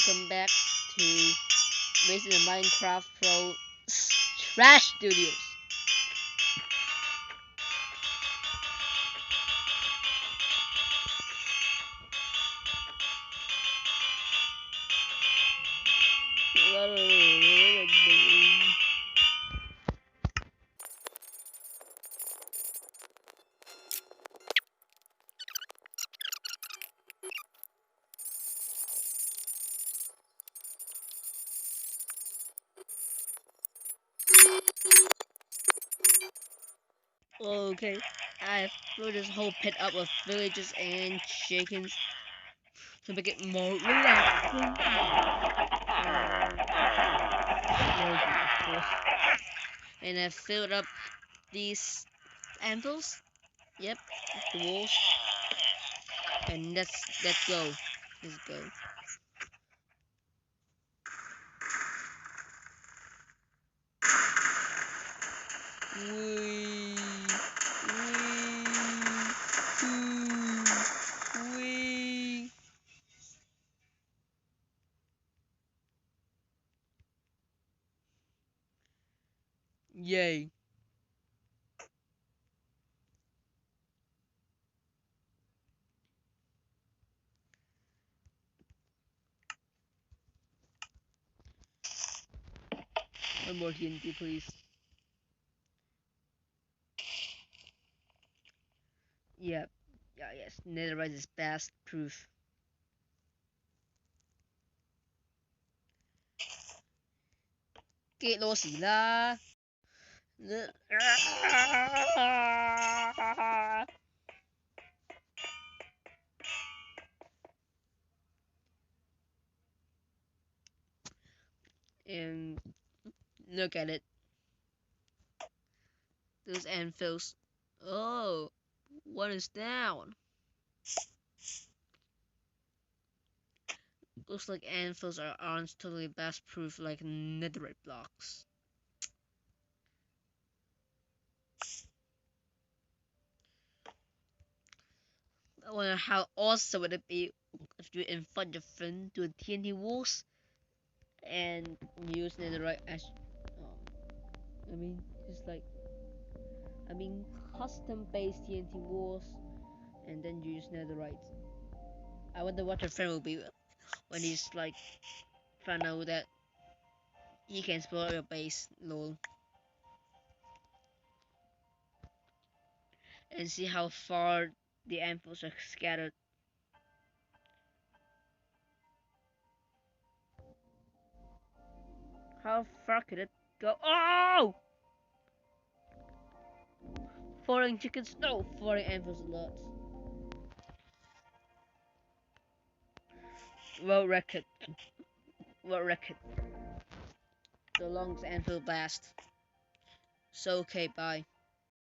welcome back to Based in Minecraft Pro Trash Studios. Okay, I filled this whole pit up with villagers and chickens to make it more relaxing. Of course. And I filled up these anvils. Yep, the walls. And let's go. Let's go. Wee, wee, wee. Yay. One more TNT, please. Yep. Yeah, yes. Netherite is best proof. Get lost啦. And look at it. Those anvils. Oh, one is down. Looks like anvils aren't totally best proof like netherite blocks. I wonder how awesome would it be if you invite your friend to a TNT walls and use netherite as I mean just like custom based TNT walls and then use netherite. I wonder what your friend will be when he's like found out that he can explore your base, lol. And see how far the anvils are scattered. How far could it go? Oh! Foreign chickens? No! Foreign anvils lots. World record. World record. The longest anvil blast. So okay, bye.